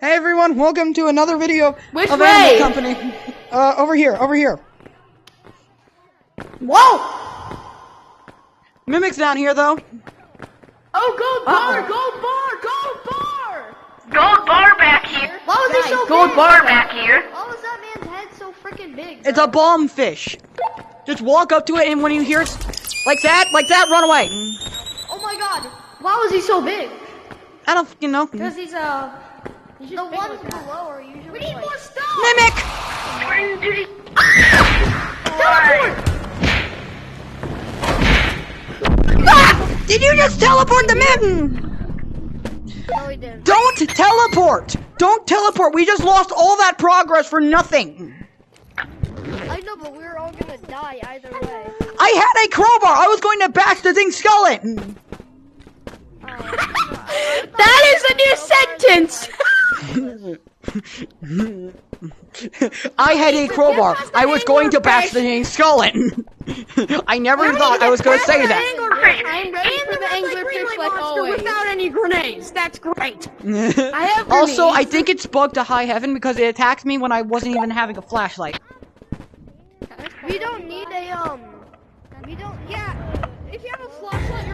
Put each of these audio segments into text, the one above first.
Hey everyone, welcome to another video Which of way? Animal Company. Over here. Whoa! Mimic's down here though. Oh, gold bar, gold bar, gold bar! Gold bar back here. Why was he so Gold big? bar back here. Why was that man's head so freaking big? It's a bomb fish. Just walk up to it and when you hear it like that, run away. Oh my god. Why was he so big? I don't fucking know. Because he's the ones below are usually We need like... more stuff! Mimic! Ah! Did you just teleport the mitten? No, he didn't. Don't teleport! Don't teleport! We just lost all that progress for nothing! I know, but we were all gonna die either way. I had a crowbar! I was going to bash the thing's skull in! That is a new sentence! I had a crowbar. I was going to bash the thing's skull in. I never thought I was going to say that. I'm ready for the angler fish like always. Without any grenades. That's great. I have Also, I grenades. think it's bugged to high heaven because it attacked me when I wasn't even having a flashlight. We don't need a, we don't, yeah. If you have a flashlight,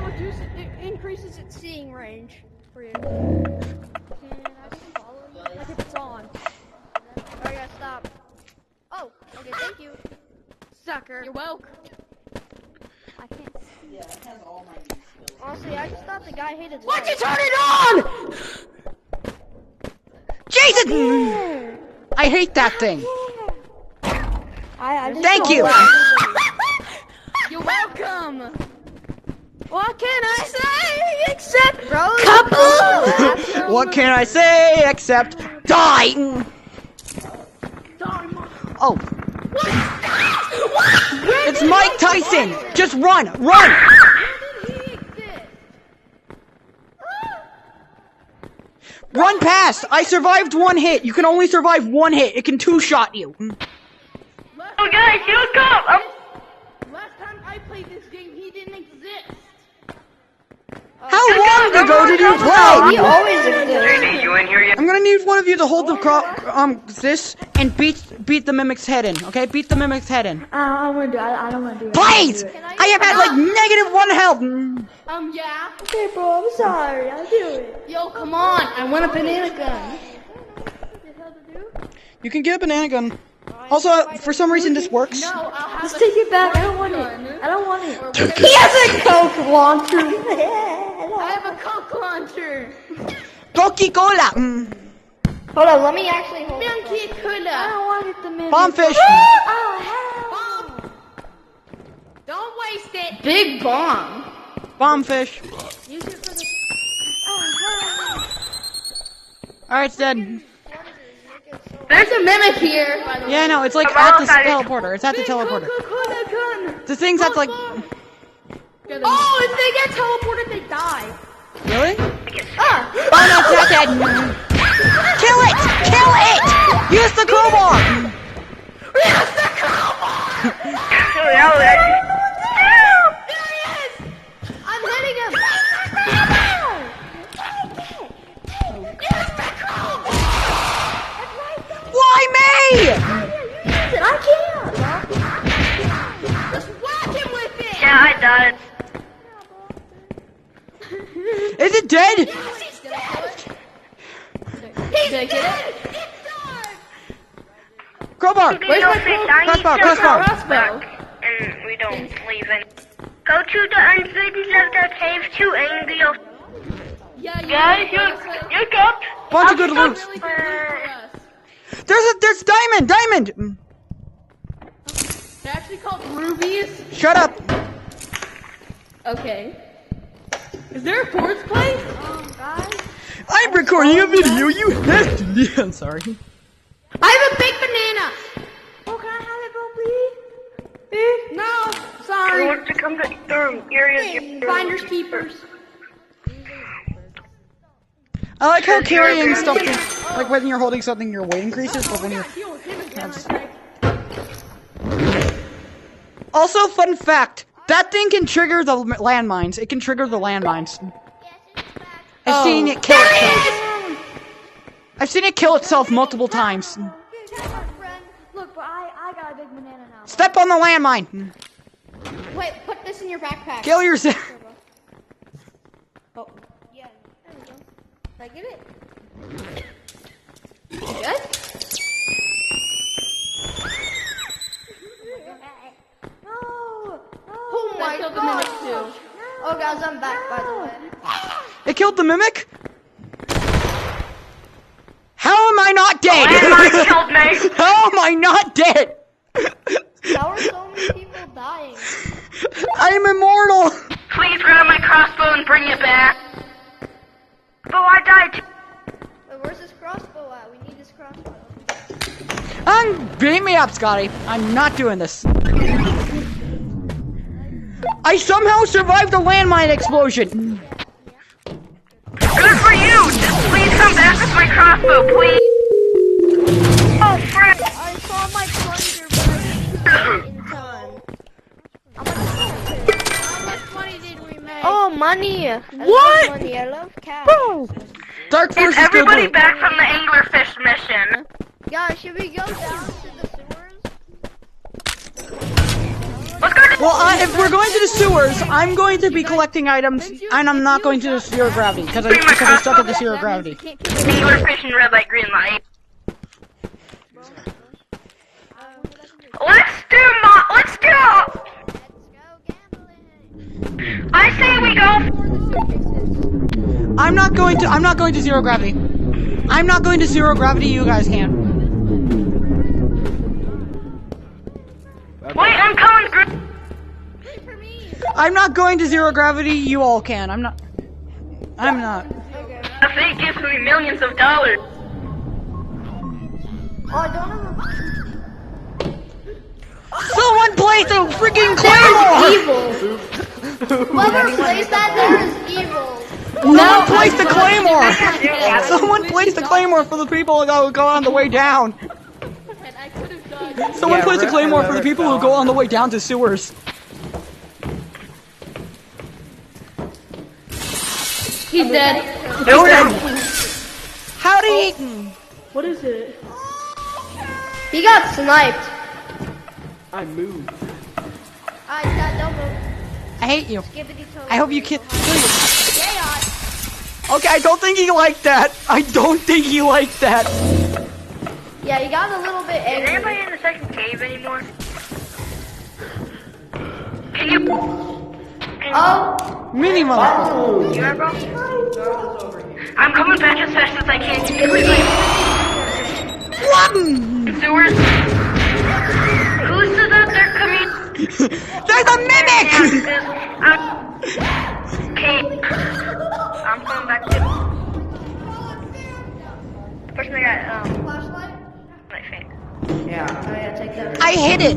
it increases its seeing range for you. Can I follow you? I think it's on. Oh, yeah, stop. Oh, okay, thank you. Sucker. You're welcome. I can't see. Honestly, I just thought the guy hated Why'd you light. turn it on? Jesus! I hate that thing. I just Thank don't you. like- You're welcome. What can I say except Bro, couple? What can I say except die? Oh. It's Mike Tyson! Just run! Run! where did he exist? Run past! I survived one hit! You can only survive one hit! It can two-shot you! Oh guys, look up! Last time I played this game, he didn't exist. How long ago did you He play? always exists. JD, you in here yet? I'm gonna need one of you to hold the this and beat the mimic's head in, okay? Beat the mimic's head in. I don't want to do it. I don't want to do it. Please! I have had like -1 health! Yeah. Okay, bro, I'm sorry. I'll do it. Yo, come on. I want a banana gun. You can get a banana gun. Also, for some reason this works. No, I'll have Just take it back. I don't want it. I don't want it. He has a Coke launcher. I have a Coke launcher. Coca-Cola! Hold on, let me actually hold it. Monkey I Cola. don't want it. The minute. Bombfish! Oh, hell. Bomb. Don't waste it. Big bomb. Bombfish. Use it for the. Alright, it's dead. There's a mimic here. By the way. Yeah, no, it's like at the teleporter. It's at the teleporter. Coca-Cola gun. The thing's at like... Oh, if they get teleported, they die. Really? Oh no, it's not dead! Kill it! Kill it! Use the crowbar! There he is. I'm hitting him. Why me? I can't. Just whack him with it. Yeah, I died. Is it dead? He's dead. He's dead. Crowbar! Where's my Crossbow, crossbow. Crossbow. And we don't leave it. Go to the unfaded of the cave to Angel. Yeah, you Guys, look up. Bunch of good loot. really good for us. There's diamond! They're actually called rubies. Shut up! Okay. Is there a fourth place? Guys. I'm recording a video, you have to... I'm sorry. I have a big banana. Oh, can I have it, bro, please? No, I sorry. want to come to the areas. Finders keepers. I like how carrying stuff, like when you're holding something, your weight increases, but when you're... Deal with him again, right? Also, fun fact, that thing can trigger the landmines. It can trigger the landmines. I've seen it kill itself. I've seen it kill itself multiple times. Come on, friend. Look, but I got a big banana now. Step on the landmine. Wait, put this in your backpack. Kill yourself. Oh, Yeah, there we go. Did I get it? good? No! Oh my God. god. Oh guys, I'm back by the way. It killed the mimic? How am I not dead? Landmine killed me. How am I not dead? How are so many people dying? I'm immortal. Please grab my crossbow and bring it back. But I died too. Wait, where's this crossbow at? We need this crossbow. Beat me up, Scotty. I'm not doing this. I somehow survived the landmine explosion. Good for you. Just please come back with my crossbow, please. Oh, frick. I saw my plunger, but I didn't get it in time. How much money did we make? Oh, money! I What? love money. I love cash. Dark Is Force is everybody good. back from the anglerfish mission? Guys, should we go down to the sewers? Let's go to Well, if we're going to the sewers, I'm going to be collecting items, and I'm not going to the zero gravity because I stuck at the zero gravity. anglerfish and red light, green light. Let's do Let's go gambling! I say we go. I'm not going to zero gravity. I'm not going to zero gravity. You guys can. Wait, I'm coming. I'm not going to zero gravity. You all can. I'm not. The fate gives me millions of dollars. Oh, I don't know. Someone placed a freaking claymore. Whoever plays that there is evil. Someone placed a claymore. Someone placed a claymore for the people who go on the way down. Someone placed a claymore for the people who go on the way down to sewers. He's dead. Howdy. What is it? He got sniped. I moved. Alright, Dad, don't move. I hate you. Skibbity toe. I hope you kill. Yeah. Okay, I don't think he liked that. I don't think he liked that. Yeah, you got a little bit Is angry. anybody in the second cave anymore? Can you? Oh, Mini motherfucker. You are, bro? I'm coming back as fast as I can. Sewers. Who's this out there coming? There's a mimic. Okay. I'm coming back to. First I got flashlight? my thing. Yeah. Oh yeah, take that. I hit it.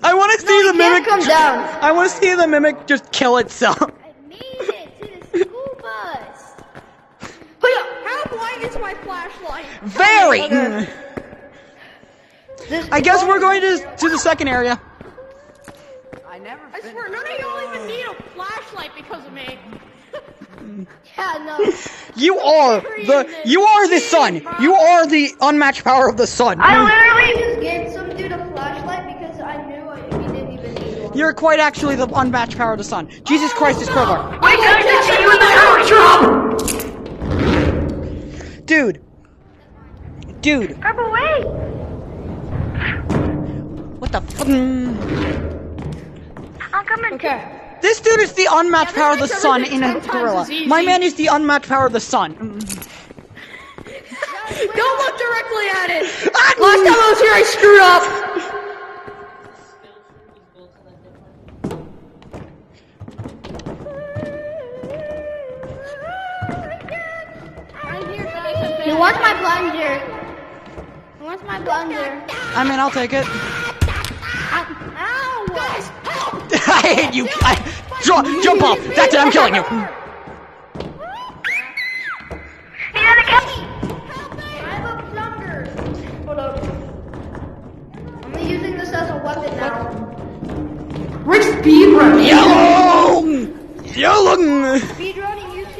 I want to see the mimic. Come down. I want to see the mimic just kill itself. I made it to the school bus. How blind is my flashlight? Very. I guess we're going to the second area. I never I swear, none of y'all even need a flashlight because of me. Yeah, no. You are the sun. You are the unmatched power of the sun. I I literally. just gave some dude a flashlight because I knew he didn't even need one. You're quite actually the unmatched power of the sun. Jesus Christ is crowbar. Wait, guys, I see you in the tower drop. Dude. Grab away. What the fuck? I'm coming. Okay. This dude is the unmatched power of the makes sun everything in a 10 times gorilla. as easy. My man is the unmatched power of the sun. Don't look directly at it. Ah! Last time I was here, I screwed up. He wants my plunger. He wants my plunger. I mean, I'll take it. Ow! Guys, help! I hate you. Jump off. That's it. I'm killing you. He had a cat. I have a plunger. Hold up. I'm using this as a weapon now. Rick speedrun. Yellow. Speedrunning used to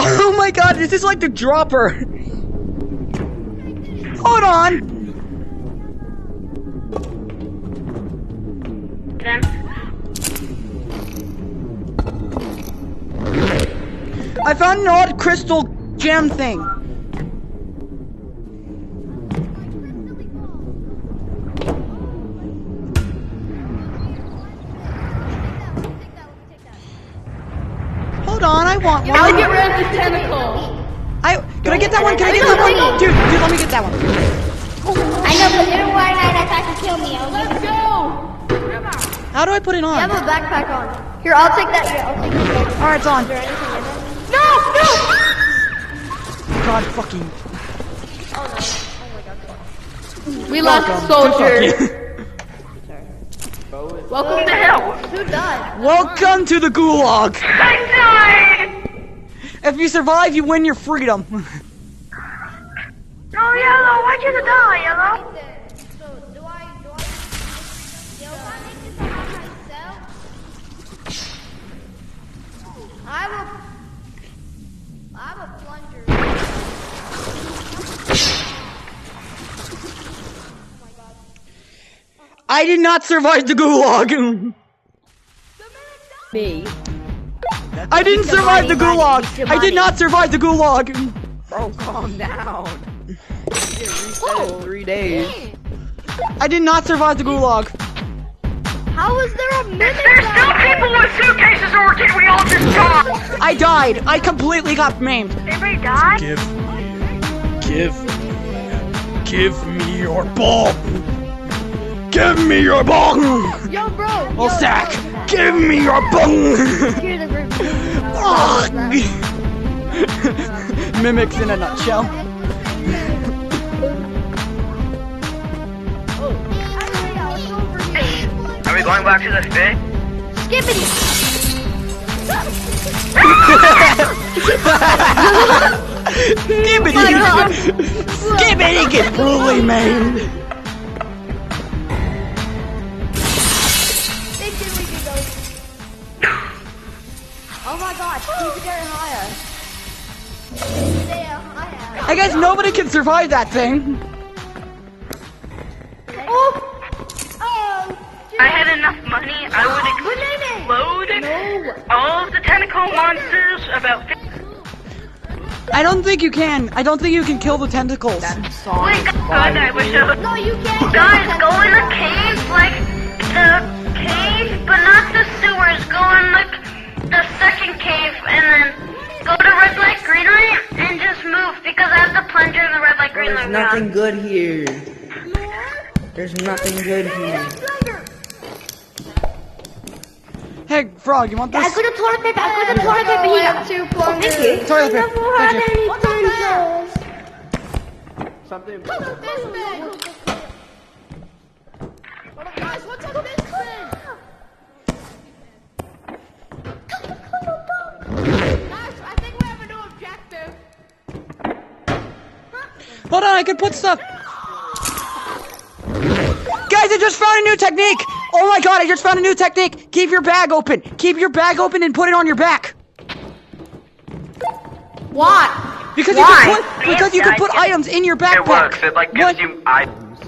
Oh my god, this is like the dropper. Hold on. Then. I found an odd crystal gem thing. Hold on, I want one. I'll get rid of the tentacles. Can I get that one? Can I get that one? Dude, let me get that one. I know, but you're wearing that attack to kill me. Let's go. How do I put it on? I have a backpack on. Here, I'll take that. Here, I'll take that. Alright, it's on. No! God fucking. We lost a soldier. Welcome to hell. Who died? Welcome to the gulag. I died! If you survive, you win your freedom. No, Yellow, why'd you die, Yellow? So, do I make this on myself? I'm a plunger. I did not survive the gulag. Me. I didn't survive the gulag. I did not survive the gulag. Bro, calm down. You get reset in 3 days. I did not survive the gulag. How is there a minute There's still people with suitcases, or can we all just die? I died. I completely got maimed. Everybody died? Give me your ball. Give me your bong. Yo, bro. Well, Zach, give me your bong. Here's a group. Mimics in a nutshell. Are we going back to the fit? Skippity. Skibbity get brutally maimed. They did we do those. Oh my god, keep it getting higher. Stay higher. I guess nobody can survive that thing. Oh! I had enough money, I would explode all of the tentacle monsters about 50. I don't think you can. I don't think you can kill the tentacles. Wait, God, I wish I would. No, you can't. Guys, go in the caves, like, the cave, but not the sewers. Go in, like, the second cave, and then go to red light, green light, and just move, because I have the plunger in the red light, green light. There's nothing good here. There's nothing good here. Hey, Frog, you want this? I got a toilet paper. I got a toilet paper here. I have 2 plungers. Toilet paper. Thank you. What's on Something. Guys, what's up this thing? Guys, I think we have a new objective. Hold on, I can put stuff. Guys, I just found a new technique. Oh my god, I just found a new technique. Keep your bag open. Keep your bag open and put it on your back. What? Because Why? you can put items in your backpack. It works, it, like, gives you items.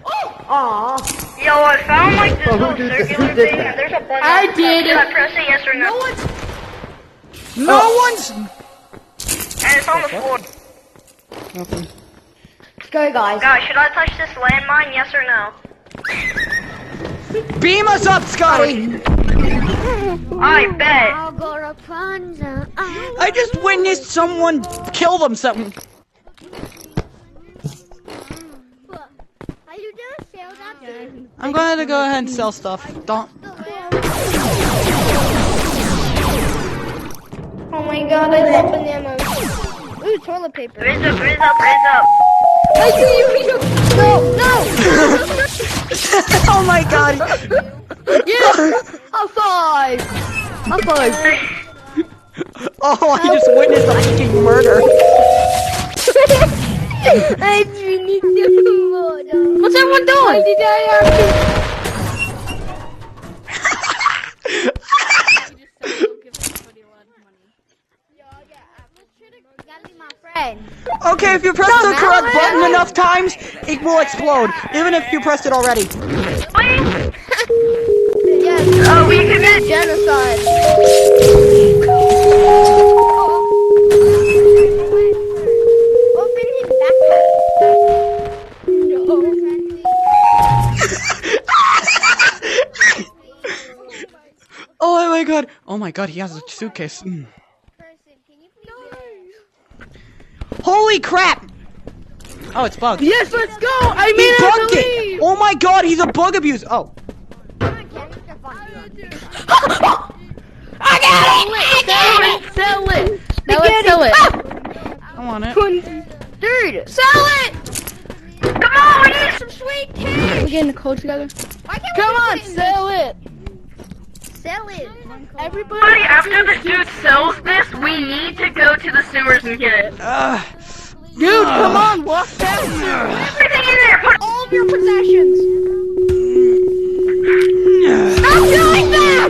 Aww. Yo, I found, like, this little did circular that? thing, and there's a button. I did it. I press it, yes or no. No one's. And it's on the floor. Let's go, guys. Guys, should I touch this landmine, yes or no? Beam us up, Scotty. I bet. I'll go to plunger. I just witnessed someone kill themselves. Are you gonna sell that thing? I'm going to go ahead and sell stuff. Don't. Oh my god, I love banana. Ooh, toilet paper. Raise up, raise up, raise up. I see you, No, no! Oh my god. Yes! High five! High five! Oh, I just witnessed a fucking murder. I really need more. What's everyone doing? Why did I have to? Okay, if you press the correct button enough times, it will explode, even if you pressed it already. Yes. Oh, we committed Genocide. Open his backpack. Oh my god. Oh my god, he has a suitcase. Holy crap! Oh, it's bugged. Yes, let's go! I He mean, bugged it! Oh my god, he's a bug abuser! Oh. I got it! Sell it! Now let's sell it! I want it. Dude, sell it! Come on, we need some Sweet tea. We're getting the code together. Why can't Come we on, put it in sell it! Sell it. Everybody, after the dude sells this, we need to go to the sewers and get it. dude, come on, walk down. Everything in there, put All of your possessions. Stop doing that!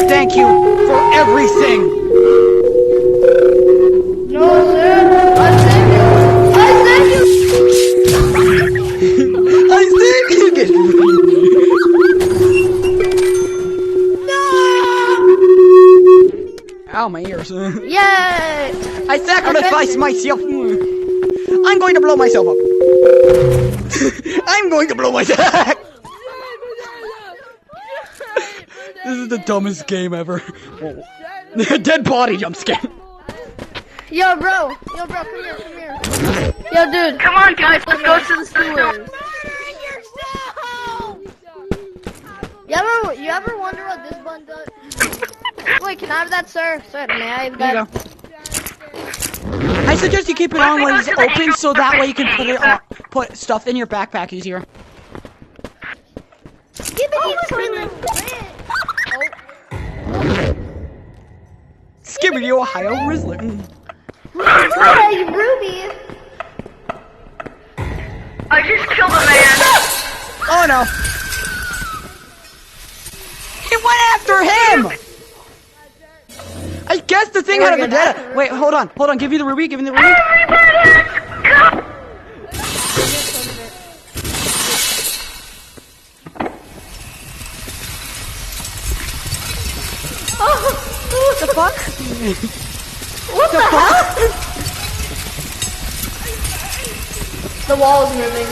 Thank you for everything! No, sir. I saved you. I saved you. I think you get Ow, my ears. Yay! I sacrificed myself. I'm going to blow myself up. I'm going to blow myself. This is the dumbest game ever. Dead body jump scare. Yo, bro, come here. Yo, dude, Come on, guys, let's go to the sewers. You ever wonder what this button does? Wait, can I have that, sir? Sir, may I have There you that? go. I suggest you keep it on when it's open, so that way you can put it on, put stuff in your backpack easier. Skibbity Ohio Rizzler. Hey, Ruby. I just killed a man. Oh no! It went after him! I guess the thing had a vendetta. Wait, hold on. Give me the ruby. Give me the ruby. Everybody, go! What the fuck? What the fuck? The wall is moving.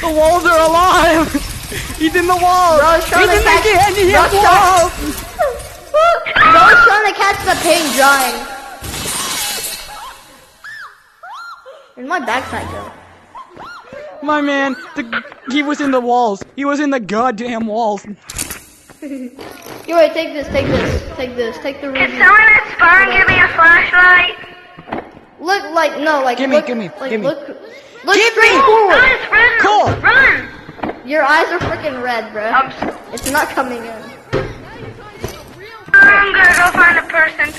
The walls are alive! He's in the wall! Bro's trying He's to in catch- the Bro's wall! Bro's trying to catch the paint drying. Where'd my backside go? My man, he was in the walls. He was in the goddamn walls. Yo, wait, take this, take the Can ruby. someone at Spawn give me a flashlight? Look, like, no, like, Gimme, look, gimme, like, gimme. look Give straight me! forward. Guys, run! Cool. Run! Your eyes are freaking red, bro. I'm It's not coming in. gonna go find a person.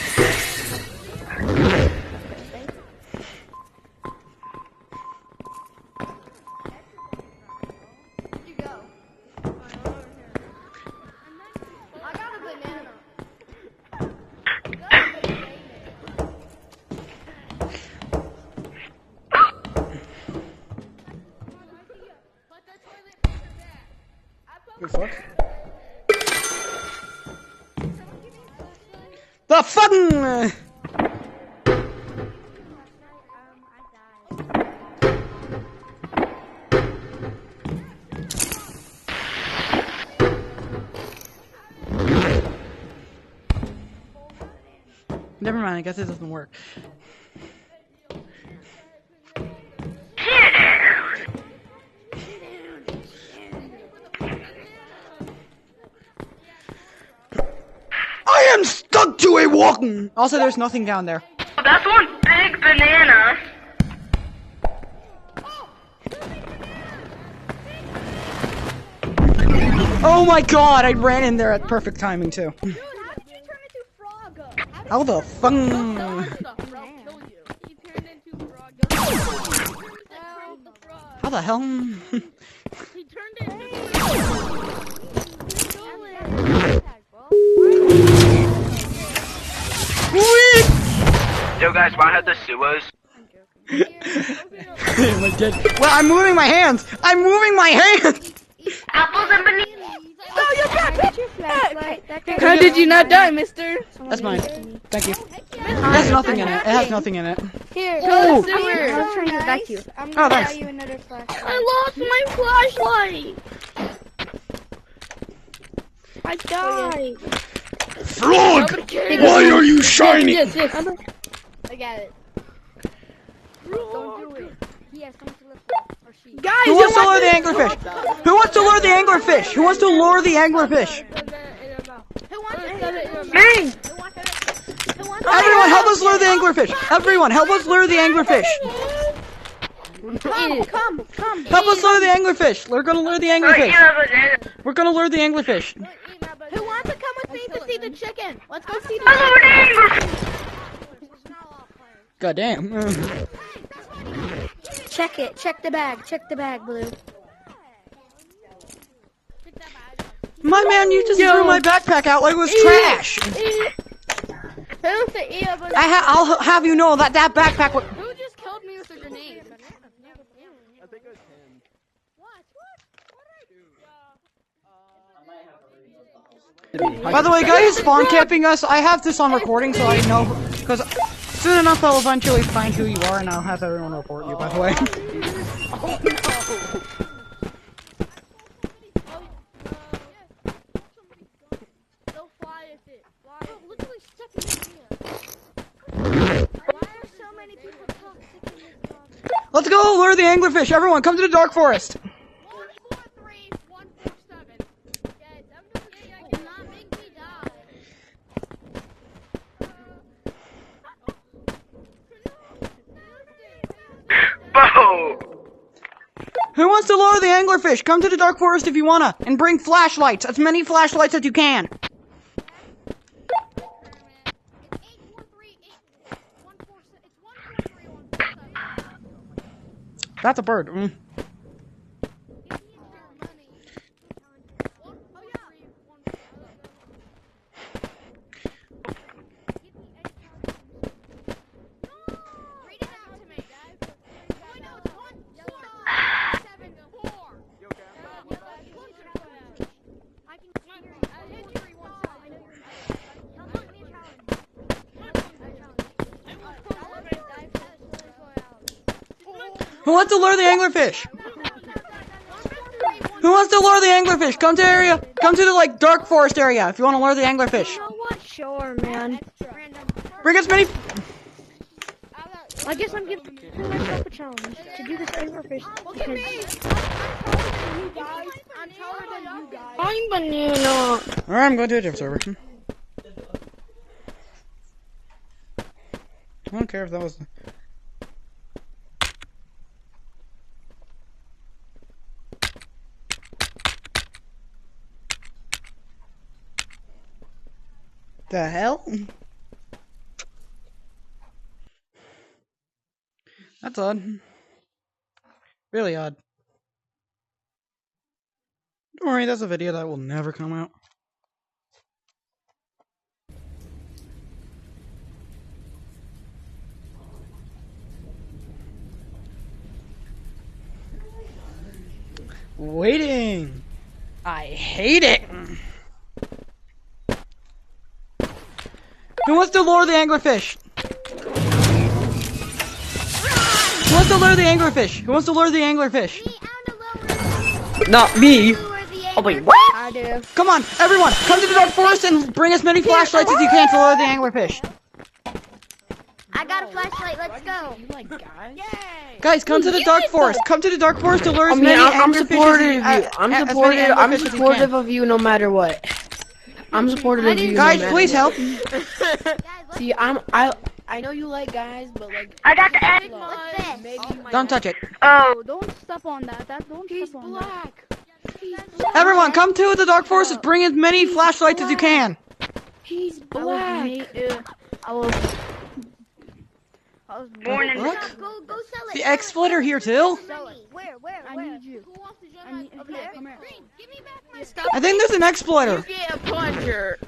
I got a banana. The fuck? The fucking. Never mind. I guess it doesn't work. I am stuck to a wall. Also, there's nothing down there. That's one big banana. Oh my god! I ran in there at perfect timing too. How the fuck? How the hell? He turned it into Yo guys, wanna have the sewers? Well, I'm moving my hands. I'm moving my hands. Apples and bananas. Oh, you're back! Your flashlight. How did you not die, mister? That's mine. Thank you. It has nothing in it. It has nothing in it. Here. Go to the I'm sewer. trying to get back to you. I'm Oh, gonna buy thanks. you another flashlight. I lost my flashlight. I died. Frog! Why are you shining? Yes. I got it. Don't do it. He has something to lift up. Or she. Guys, Who wants to lure the anglerfish? Who wants to lure the anglerfish? Who wants to lure the anglerfish? Who wants it? Me! Who wants Everyone, help us lure the anglerfish. Everyone, help us lure the anglerfish. Come. Help us lure the anglerfish. We're gonna lure the anglerfish. We're gonna lure the anglerfish. Who wants to come with me to see the chicken? Let's go see the God damn. Check it. Check the bag. Check the bag, Blue. My man, you just threw my backpack out like it was trash. Who's the ear? I'll have you know that backpack was. Who just killed me with a grenade? By the way, guys, spawn camping us. I have this on recording, so I know because soon enough I'll eventually find who you are, and I'll have everyone report you. By the way. Let's go lure the anglerfish. Everyone, come to the dark forest. 143 147. Yeah, cannot make me die. Bo! Who wants to lure the anglerfish? Come to the dark forest if you wanna, and bring flashlights. As many flashlights as you can. That's a bird. Who wants to lure the anglerfish? Who wants to lure the anglerfish? Come to area. Come to the dark forest area if you want to lure the anglerfish. You know what? Sure, man. Bring as many. I guess I'm giving myself a challenge to do this anglerfish. Look at me! I'm taller than you guys. I'm banana. Alright, I'm going to a different server. I don't care if that was. The hell? That's odd. Really odd. Don't worry, that's a video that will never come out. Waiting! I hate it! Who wants to lure the anglerfish? Who wants to lure the anglerfish? Who wants to lure the anglerfish? Not me! Oh wait, what? I do. Come on, everyone, come to the dark forest and bring as many flashlights as you can to lure the anglerfish. I got a flashlight. Let's go. You like guys? Guys, come to the dark forest. Come to the dark forest to lure as I mean, many I'm anglerfish supportive as of you. I'm as many supportive. I'm anglerfish as you supportive can. of you no matter what. I'm supportive of you. Guys, no matter please what. help. See, I know you like guys, but like. I got the egg. What's this? Maybe you might Don't touch it. Oh, Don't step on that. Don't step on that. Everyone, come to the dark forest and bring as many flashlights as you can. He's black. I was born in Look, Go sell the X-Splitter here too. Where? I need you. Who wants to join I need, us? here, come here. Green, give me back my I think there's an X-Splitter. Get a plunger.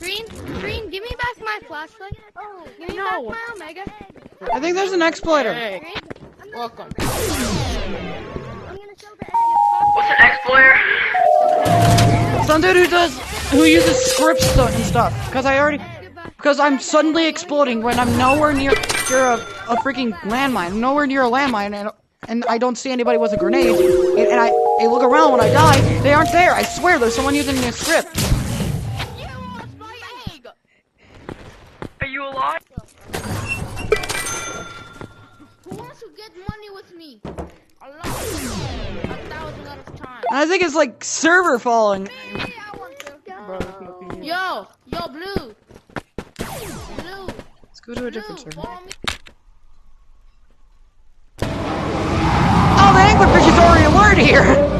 Green, give me back my flashlight. Oh, give me back my Omega. I think there's an exploiter. Hey, Green, welcome. I'm gonna show the egg. What's an explorer? Some dude who uses scripts and stuff. Because I'm suddenly exploding when I'm nowhere near a freaking landmine. I'm nowhere near a landmine, and I don't see anybody with a grenade. And I look around when I die. They aren't there. I swear there's someone using a script. You lost my egg. Are you alive? Who wants to get money with me? A lot. 1,000 at a time. And I think it's like server falling. Yeah, I want to. Yo, Blue. Blue, Let's go to a different server. follow me. Oh, the anglerfish is already alert here.